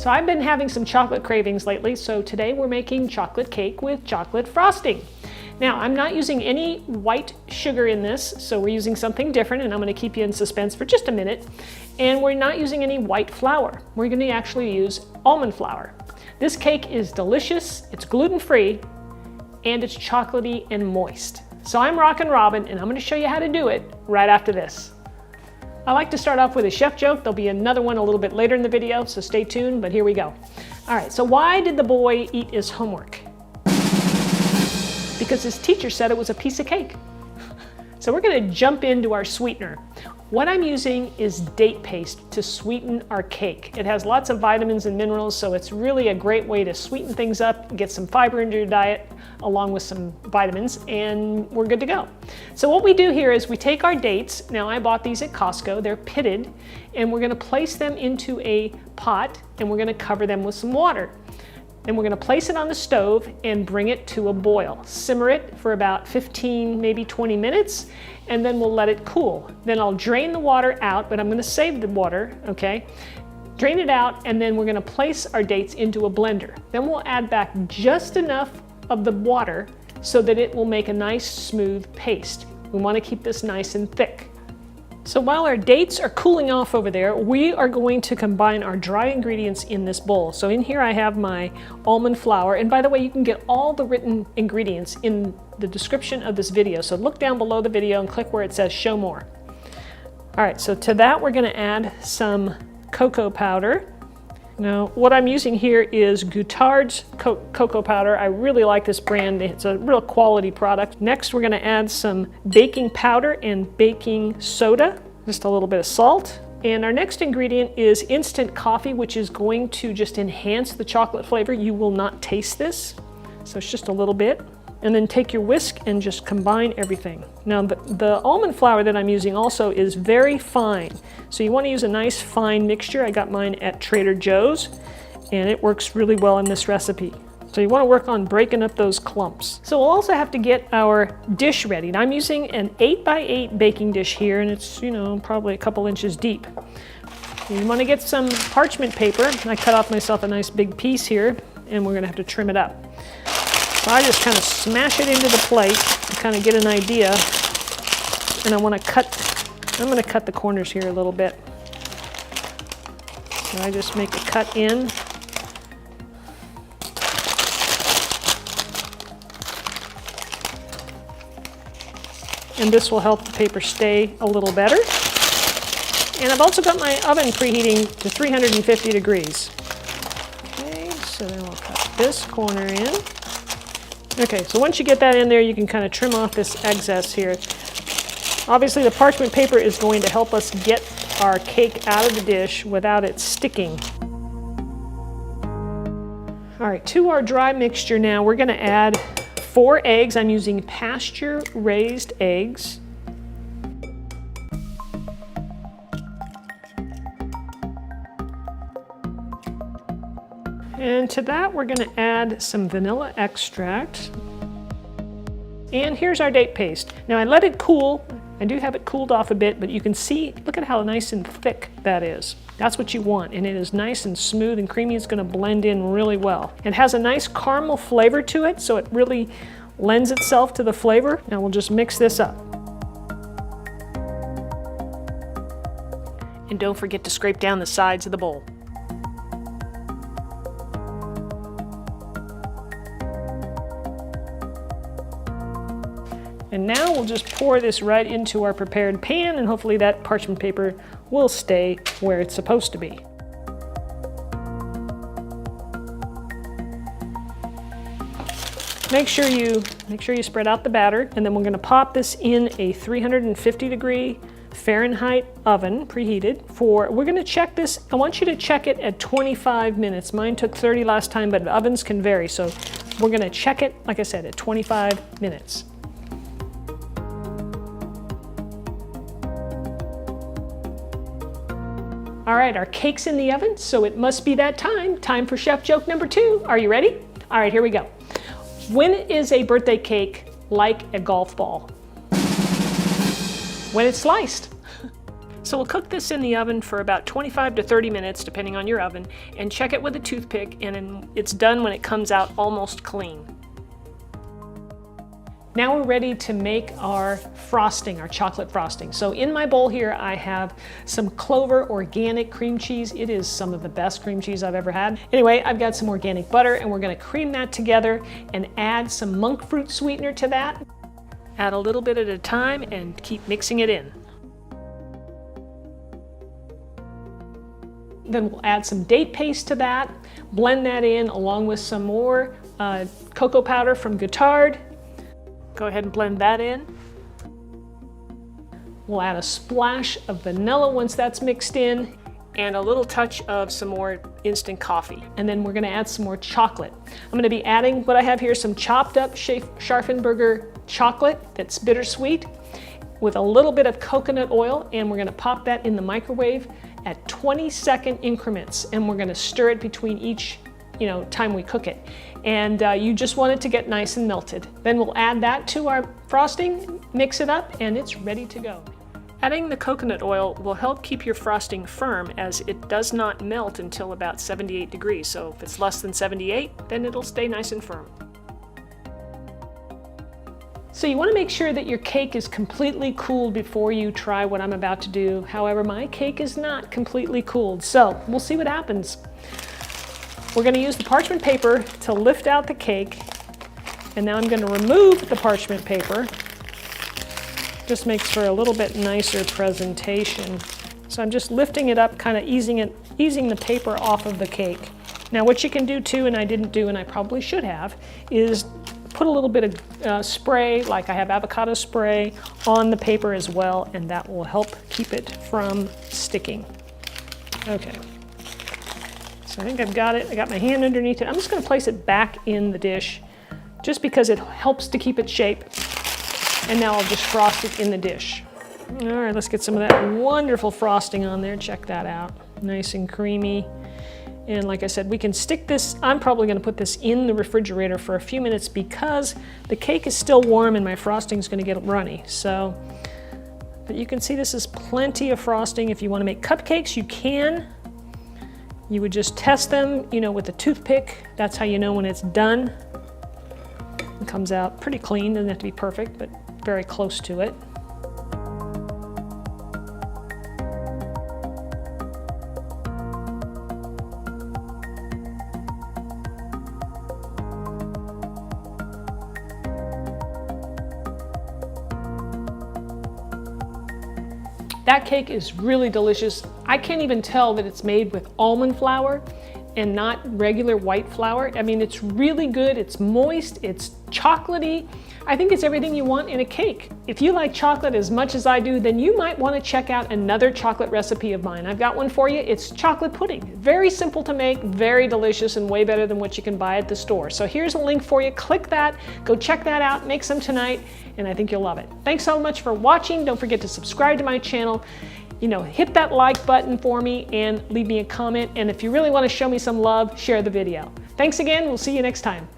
So I've been having some chocolate cravings lately, so today we're making chocolate cake with chocolate frosting. Now, I'm not using any white sugar in this, so we're using something different, and I'm going to keep you in suspense for just a minute. And we're not using any white flour. We're going to actually use almond flour. This cake is delicious, it's gluten-free, and it's chocolatey and moist. So I'm Rockin' Robin, and I'm going to show you how to do it right after this. I like to start off with a chef joke. There'll be another one a little bit later in the video, so stay tuned, but here we go. All right, so why did the boy eat his homework? Because his teacher said it was a piece of cake. So we're gonna jump into our sweetener. What I'm using is date paste to sweeten our cake. It has lots of vitamins and minerals, so it's really a great way to sweeten things up, get some fiber into your diet, along with some vitamins, and we're good to go. So what we do here is we take our dates. Now I bought these at Costco, they're pitted, and we're gonna place them into a pot, and we're gonna cover them with some water. And we're gonna place it on the stove and bring it to a boil. Simmer it for about 15, maybe 20 minutes, and then we'll let it cool. Then I'll drain the water out, but I'm gonna save the water, okay? Drain it out, and then we're gonna place our dates into a blender. Then we'll add back just enough of the water so that it will make a nice smooth paste. We wanna keep this nice and thick. So while our dates are cooling off over there, we are going to combine our dry ingredients in this bowl. So in here I have my almond flour, and by the way, you can get all the written ingredients in the description of this video. So look down below the video and click where it says show more. All right, so to that we're gonna add some cocoa powder. Now, what I'm using here is Goutard's cocoa powder. I really like this brand. It's a real quality product. Next, we're gonna add some baking powder and baking soda, just a little bit of salt. And our next ingredient is instant coffee, which is going to just enhance the chocolate flavor. You will not taste this, so it's just a little bit. And then take your whisk and just combine everything. Now the almond flour that I'm using also is very fine. So you want to use a nice fine mixture. I got mine at Trader Joe's and it works really well in this recipe. So you want to work on breaking up those clumps. So we'll also have to get our dish ready. Now I'm using an 8x8 baking dish here, and it's, you know, probably a couple inches deep. You want to get some parchment paper. I cut off myself a nice big piece here, and we're going to have to trim it up. So I just kind of smash it into the plate to kind of get an idea. And I'm going to cut the corners here a little bit. So I just make a cut in. And this will help the paper stay a little better. And I've also got my oven preheating to 350 degrees. Okay, so then we'll cut this corner in. Okay, so once you get that in there, you can kind of trim off this excess here. Obviously, the parchment paper is going to help us get our cake out of the dish without it sticking. All right, to our dry mixture now, we're going to add 4 eggs. I'm using pasture-raised eggs. And to that, we're going to add some vanilla extract. And here's our date paste. Now I let it cool. I do have it cooled off a bit, but you can see, look at how nice and thick that is. That's what you want, and it is nice and smooth and creamy. It's going to blend in really well. It has a nice caramel flavor to it, so it really lends itself to the flavor. Now we'll just mix this up. And don't forget to scrape down the sides of the bowl. And now we'll just pour this right into our prepared pan, and hopefully that parchment paper will stay where it's supposed to be. Make sure you spread out the batter, and then we're going to pop this in a 350-degree Fahrenheit oven, preheated, for, we're going to check this. I want you to check it at 25 minutes. Mine took 30 last time, but ovens can vary, so we're going to check it, like I said, at 25 minutes. All right, our cake's in the oven, so it must be that time. Time for chef joke number 2. Are you ready? All right, here we go. When is a birthday cake like a golf ball? When it's sliced. So we'll cook this in the oven for about 25 to 30 minutes, depending on your oven, and check it with a toothpick, and it's done when it comes out almost clean. Now we're ready to make our frosting, our chocolate frosting. So in my bowl here, I have some Clover organic cream cheese. It is some of the best cream cheese I've ever had. Anyway, I've got some organic butter, and we're gonna cream that together and add some monk fruit sweetener to that. Add a little bit at a time and keep mixing it in. Then we'll add some date paste to that, blend that in along with some more cocoa powder from Guittard. Go ahead and blend that in. We'll add a splash of vanilla once that's mixed in, and a little touch of some more instant coffee. And then we're gonna add some more chocolate. I'm gonna be adding what I have here, some chopped up Scharfenberger chocolate that's bittersweet with a little bit of coconut oil, and we're gonna pop that in the microwave at 20-second increments, and we're gonna stir it between each time we cook it. And you just want it to get nice and melted. Then we'll add that to our frosting, mix it up, and it's ready to go. Adding the coconut oil will help keep your frosting firm, as it does not melt until about 78 degrees. So if it's less than 78, then it'll stay nice and firm. So you want to make sure that your cake is completely cooled before you try what I'm about to do. However, my cake is not completely cooled, so we'll see what happens. We're going to use the parchment paper to lift out the cake, and now I'm going to remove the parchment paper. Just makes for a little bit nicer presentation. So I'm just lifting it up, kind of easing the paper off of the cake. Now what you can do too, and I didn't do and I probably should have, is put a little bit of spray, like I have avocado spray, on the paper as well, and that will help keep it from sticking. Okay. So I think I've got it. I got my hand underneath it. I'm just going to place it back in the dish just because it helps to keep its shape. And now I'll just frost it in the dish. All right, let's get some of that wonderful frosting on there. Check that out. Nice and creamy. And like I said, we can stick this, I'm probably going to put this in the refrigerator for a few minutes because the cake is still warm and my frosting is going to get runny. So, but you can see this is plenty of frosting. If you want to make cupcakes, you can. You would just test them, with a toothpick. That's how you know when it's done. It comes out pretty clean, doesn't have to be perfect, but very close to it. That cake is really delicious. I can't even tell that it's made with almond flour and not regular white flour. I mean, it's really good. It's moist, it's chocolatey. I think it's everything you want in a cake. If you like chocolate as much as I do, then you might want to check out another chocolate recipe of mine. I've got one for you. It's chocolate pudding. Very simple to make, very delicious, and way better than what you can buy at the store. So here's a link for you. Click that, go check that out, make some tonight, and I think you'll love it. Thanks so much for watching. Don't forget to subscribe to my channel. Hit that like button for me and leave me a comment. And if you really want to show me some love, share the video. Thanks again. We'll see you next time.